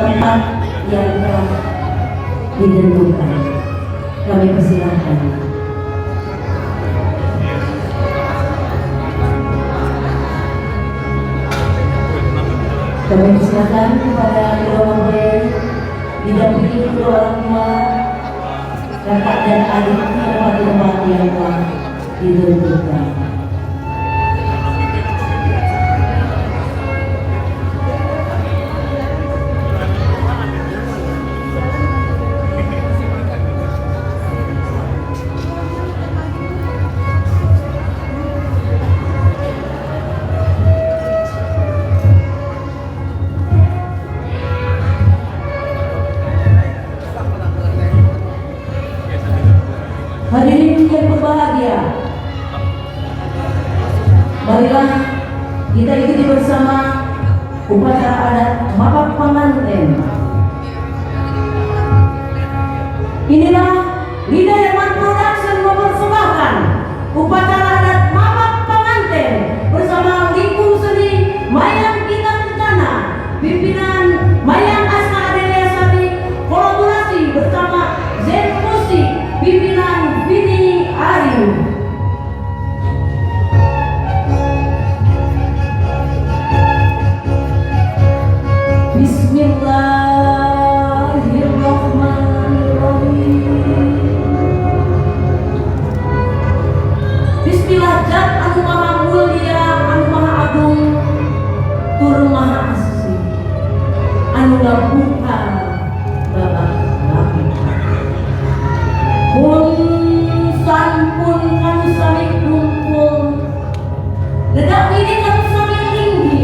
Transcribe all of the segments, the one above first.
tempat yang telah ditentukan. Kami persilahkan. Kami persilahkan kepada kedua mempelai didampingi kedua orang tua, kakak dan adik menempati tempat yang telah ditentukan. Hadirin yang berbahagia, marilah kita ikuti bersama upacara adat Mapak Pengantin. Inilah Lidayaman Production mempersembahkan upacara adat Mapak Pengantin bersama Lingkung Seni Mayang Kita Kencana, pimpinan Mayang Asma Adelia Sari, kolaborasi bersama Zen Musik, pimpinan Vini Aryu. Bismillahirrahmanirrahim. Bismillah Zat anu maha mulia, anu maha agung, tur maha asih, anu ngabuka babak langit. Sampun kami sami kumpul, dedak ini kami sami tinggi,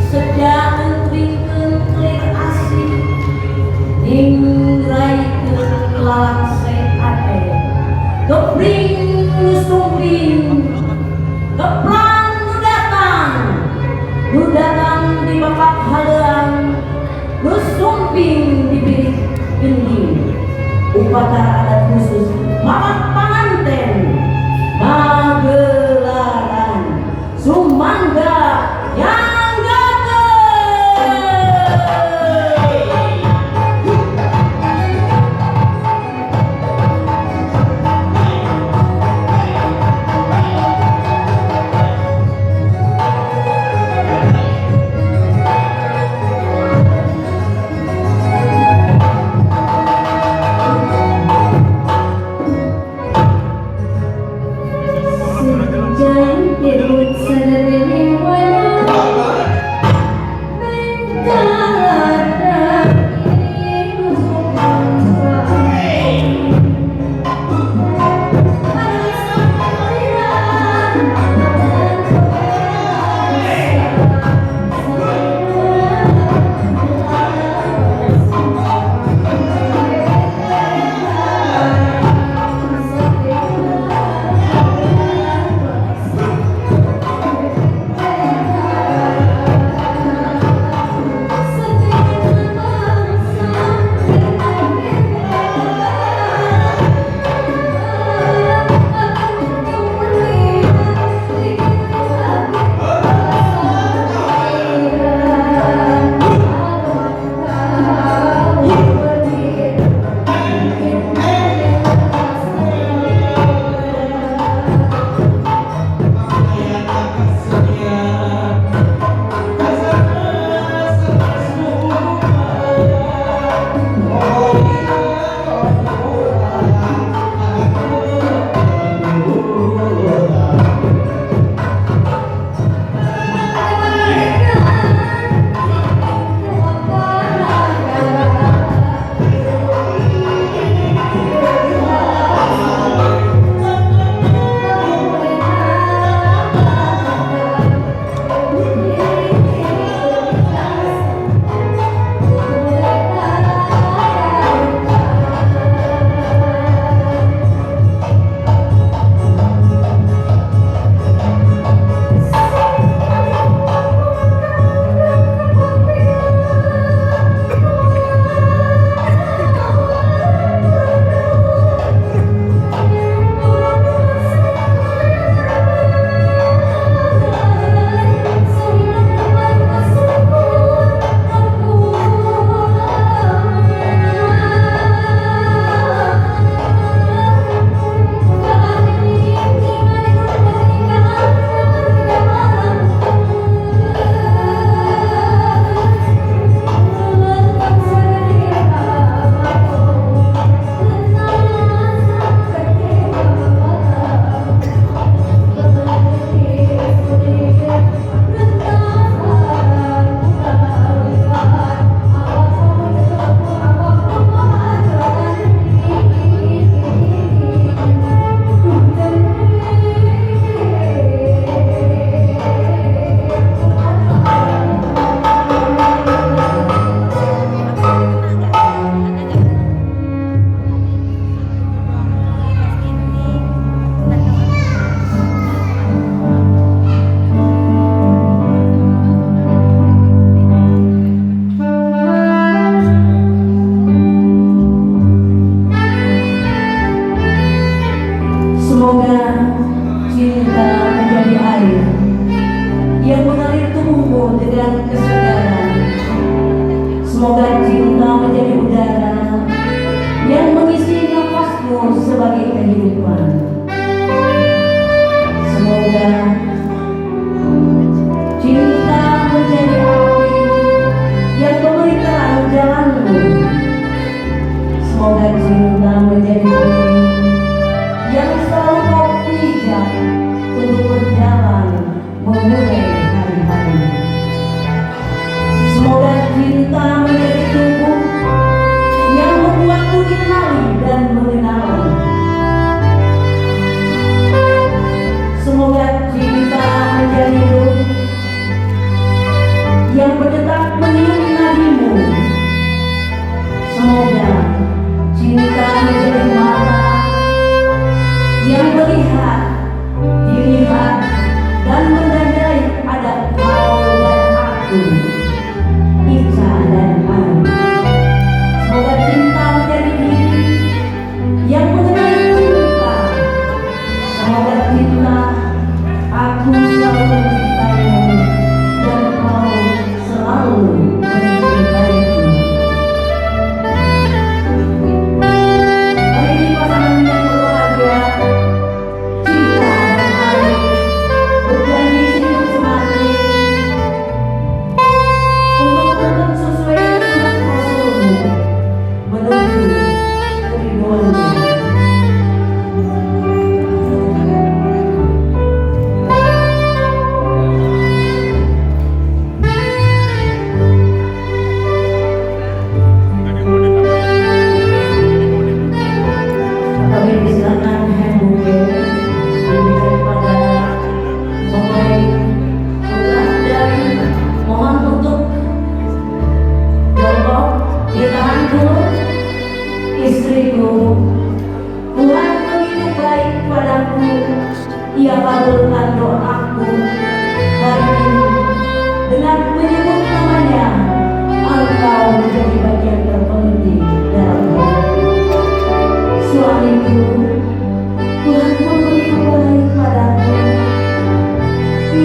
sejak entringkeun kelir asih, ningraikeun lalang seate, gepring nu sumping, geplang nu datang di bapak haleuang, nu sumping di bilik gending. Upacara adat khusus Mapak Pengantin Magelaran Sumangga yang gagah.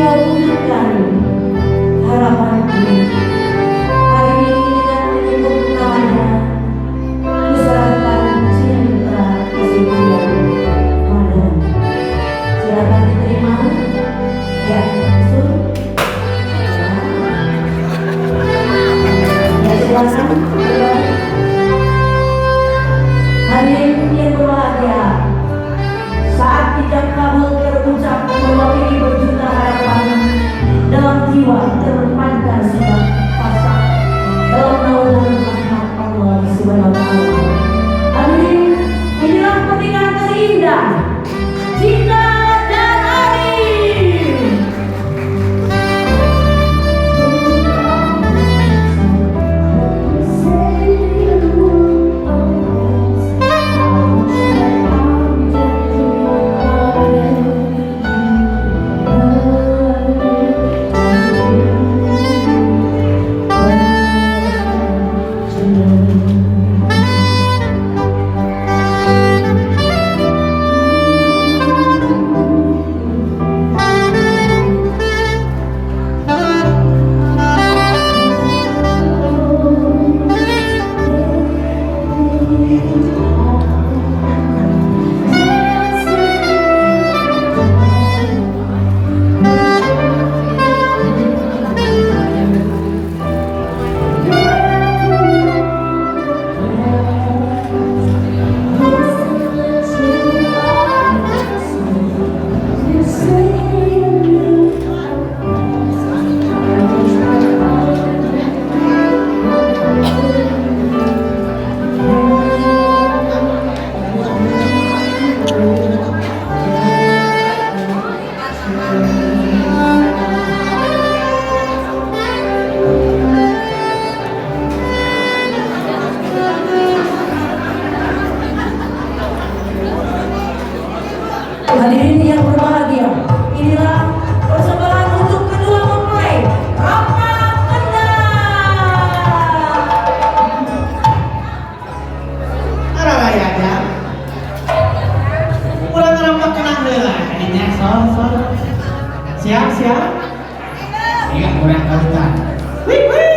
Kau wujudkan harapanku. Hari ini dengan menyebut namanya, kuserahkan cinta kesucian padamu. Silakan diterima. Ya, betul. Ya, silakan. Hadirin yang berbahagia, saat ijab kabul terucap mewakili berjuta harapan dalam jiwa terpandang sudah pasang dalam naungan rahmat Allah Subhanahu wa Ta'ala. Hadirin, inilah pernikahan terindah Cinta dan Arif. Hadirin yang berbahagia, inilah persembahan untuk kedua mempelai Rama Arah aja. Ulang rambut kenang heula kadinya sol. Siap. Iya, kurang kalutan. Wih.